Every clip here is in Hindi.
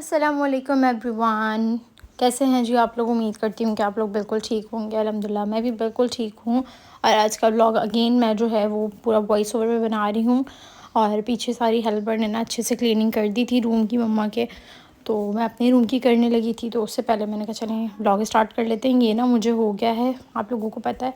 अस्सलामुअलैकुम एवरीवन। कैसे हैं जी आप लोग? उम्मीद करती हूँ कि आप लोग बिल्कुल ठीक होंगे। अल्हम्दुलिल्लाह मैं भी बिल्कुल ठीक हूँ। और आज का व्लॉग अगेन मैं जो है वो पूरा वॉइस ओवर में बना रही हूँ। और पीछे सारी हेल्पर ने ना अच्छे से क्लीनिंग कर दी थी रूम की मम्मा के, तो मैं अपने रूम की करने लगी थी। तो उससे पहले मैंने कहा चलें व्लॉग स्टार्ट कर लेते हैं। ये ना मुझे हो गया है, आप लोगों को पता है,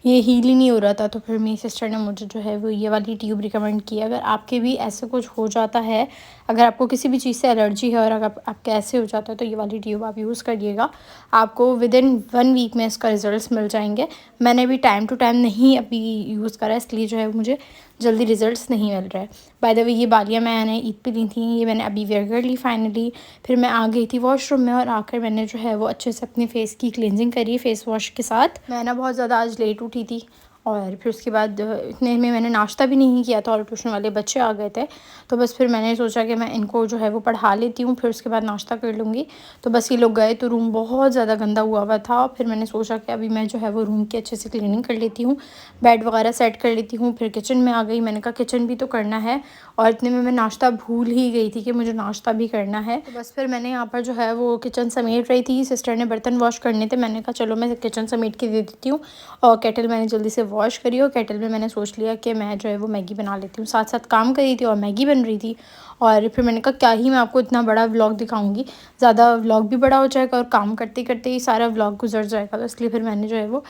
ये हील ही नहीं हो रहा था। तो फिर मेरी सिस्टर ने मुझे जो है वो ये वाली ट्यूब रिकमेंड की। अगर आपके भी ऐसे कुछ हो जाता है, अगर आपको किसी भी चीज़ से एलर्जी है और अगर आपके ऐसे हो जाता है तो ये वाली ट्यूब आप यूज़ करिएगा। आपको विदिन 1 वीक में इसका रिज़ल्ट मिल जाएंगे। मैंने भी टाइम टू टाइम नहीं अभी यूज़ करा, इसलिए जो है मुझे जल्दी रिजल्ट्स नहीं मिल रहे। बाय द वे ये बालियाँ मैंने ईद पे ली थी, ये मैंने अभी वेयर कर ली फाइनली। फिर मैं आ गई थी वॉशरूम में और आकर मैंने जो है वो अच्छे से अपने फेस की क्लिनजिंग करी फेस वॉश के साथ। मैं ना बहुत ज़्यादा आज लेट उठी थी और फिर उसके बाद इतने में मैंने नाश्ता भी नहीं किया था और ट्यूशन वाले बच्चे आ गए थे। तो बस फिर मैंने सोचा कि मैं इनको जो है वो पढ़ा लेती हूँ, फिर उसके बाद नाश्ता कर लूँगी। तो बस ये लोग गए तो रूम बहुत ज़्यादा गंदा हुआ था। फिर मैंने सोचा कि अभी मैं जो है वो रूम की अच्छे से क्लीनिंग कर लेती हूँ, बेड वगैरह सेट कर लेती हूँ। फिर किचन में आ गई, मैंने कहा किचन भी तो करना है। और इतने में मैं नाश्ता भूल ही गई थी कि मुझे नाश्ता भी करना है। तो बस फिर मैंने यहाँ पर जो है वो किचन समेट रही थी। सिस्टर ने बर्तन वॉश करने थे, मैंने कहा चलो मैं किचन समेट के दे देती हूँ। और केटल मैंने जल्दी से वॉश करी और केटल में मैंने सोच लिया कि मैं जो है वो मैगी बना लेती हूँ। साथ साथ काम कर रही थी और मैगी बन रही थी। और फिर मैंने कहा क्या ही मैं आपको इतना बड़ा व्लॉग दिखाऊंगी, ज़्यादा व्लॉग भी बड़ा हो जाएगा और काम करते करते ही सारा व्लॉग गुजर जाएगा। तो इसलिए फिर मैंने जो है वो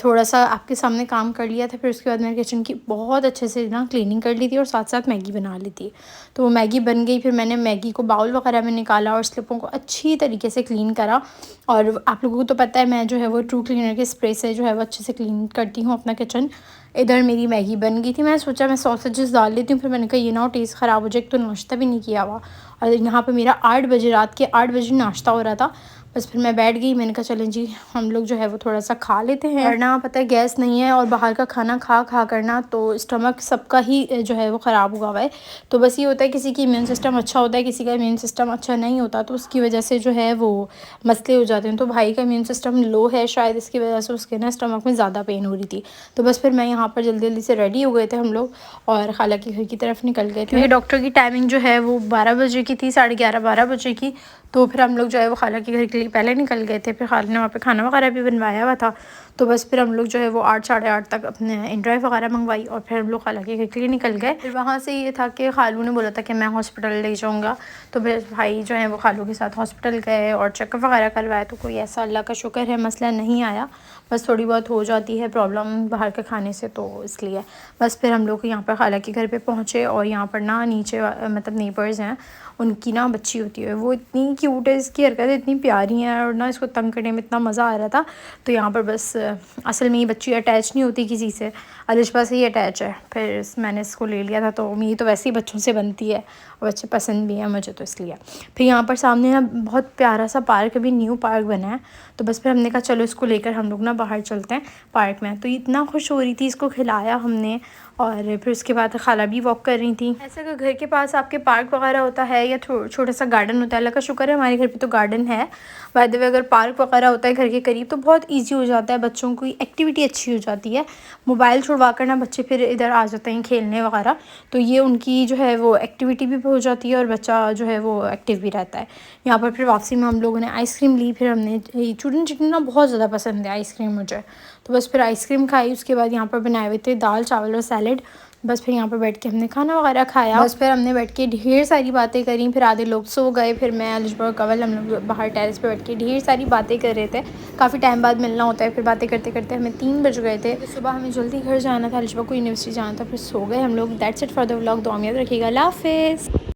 थोड़ा सा आपके सामने काम कर लिया था। फिर उसके बाद मैंने किचन की बहुत अच्छे से ना क्लीनिंग कर ली थी और साथ साथ मैगी बना ली थी। तो वो मैगी बन गई। फिर मैंने मैगी को बाउल वगैरह में निकाला और स्लिपों को अच्छी तरीके से क्लीन करा। और आप लोगों को तो पता है मैं जो है वो ट्रू क्लीनर के स्प्रे से जो है वो अच्छे से क्लीन करती हूँ अपना किचन। इधर मेरी मैगी बन गई थी। मैंने सोचा मैं सॉसेजेस डाल लेती हूँ, फिर मैंने कहा ये ना हो टेस्ट ख़राब हो जाए, तो नाश्ता भी नहीं किया हुआ। और यहाँ पे मेरा 8 बजे, रात के 8 बजे नाश्ता हो रहा था। बस फिर मैं बैठ गई, मैंने कहा चलें जी हम लोग जो है वो थोड़ा सा खा लेते हैं। वरना पता है गैस नहीं है और बाहर का खाना खा खा करना तो स्टमक सबका ही जो है वो ख़राब हुआ है। तो बस ये होता है किसी की इम्यून सिस्टम अच्छा होता है, किसी का इम्यून सिस्टम अच्छा नहीं होता, तो उसकी वजह से जो है वो मसले हो जाते हैं। तो भाई का इम्यून सिस्टम लो है शायद, इसकी वजह से उसके ना स्टमक में ज़्यादा पेन हो रही थी। तो बस फिर मैं यहाँ पर जल्दी जल्दी से रेडी हो गए थे हम लोग और खाला के घर की तरफ निकल गए थे, क्योंकि डॉक्टर की टाइमिंग जो है वो 12 बजे की थी, 11:30-12 बजे की। तो फिर हम लोग जो है वो खाला के घर के लिए पहले निकल गए थे। फिर खाला ने वहाँ पे खाना वगैरह भी बनवाया हुआ था। तो बस फिर हम लोग जो है वो 8 साढ़े 8 तक अपने इनड्राइव वगैरह मंगवाई और फिर हम लोग खाला के घर के लिए निकल गए। फिर वहाँ से ये था कि खालू ने बोला था कि मैं हॉस्पिटल ले जाऊँगा। तो फिर भाई जो है वो खालू के साथ हॉस्पिटल गए और चेकअप वगैरह करवाया। तो कोई ऐसा अल्लाह का शुक्र है मसला नहीं आया, बस थोड़ी बहुत हो जाती है प्रॉब्लम बाहर के खाने से, तो इसलिए बस फिर हम लोग यहाँ पर खाला के घर पे पहुँचे। और यहाँ पर ना नीचे मतलब नेबर्स हैं, उनकी ना बच्ची होती है, वो इतनी क्यूट है, इसकी हरकतें इतनी प्यारी हैं और ना इसको तंग करने में इतना मज़ा आ रहा था। तो यहाँ पर बस असल में ये बच्ची अटैच नहीं होती किसी से, अलिशबा से ही अटैच है। फिर मैंने इसको ले लिया था। तो मेरी तो वैसे ही बच्चों से बनती है और बच्चे पसंद भी हैं मुझे, तो इसलिए। फिर यहाँ पर सामने ना बहुत प्यारा सा पार्क, अभी न्यू पार्क बना है। तो बस फिर हमने कहा चलो इसको लेकर हम लोग ना बाहर चलते हैं पार्क में। तो इतना खुश हो रही थी, इसको खिलाया हमने और फिर उसके बाद खाला भी वॉक कर रही थी। ऐसा अगर घर के पास आपके पार्क वगैरह होता है या छोटा सा गार्डन होता है, अल्लाह का शुक्र है हमारे घर पे तो गार्डन है। बाय द वे अगर पार्क वगैरह होता है घर के करीब तो बहुत इजी हो जाता है, बच्चों की एक्टिविटी अच्छी हो जाती है। मोबाइल छुड़वा कर ना बच्चे फिर इधर आ जाते हैं खेलने वगैरह, तो ये उनकी जो है वो एक्टिविटी भी हो जाती है और बच्चा जो है वो एक्टिव भी रहता है। यहाँ पर फिर वापसी में हम लोगों ने आइसक्रीम ली। फिर हमने चूरन चिकन ना बहुत ज़्यादा पसंद है आइसक्रीम मुझे, तो बस फिर आइसक्रीम खाई। उसके बाद यहाँ पर बनाए हुए थे दाल चावल और सैलड। बस फिर यहाँ पर बैठ के हमने खाना वगैरह खाया। बस फिर हमने बैठ के ढेर सारी बातें करी। फिर आधे लोग सो गए, फिर मैं अलिशबा और कवल हम लोग बाहर टेरेस पे बैठ के ढेर सारी बातें कर रहे थे। काफ़ी टाइम बाद मिलना होता है, फिर बातें करते करते हमें 3 बज गए थे। सुबह हमें जल्दी घर जाना था, अलिशबा को यूनिवर्सिटी जाना था, फिर सो गए हम लोग। That's it for the vlog. दुआ में याद रखिएगा। अल्लाह हाफिज़।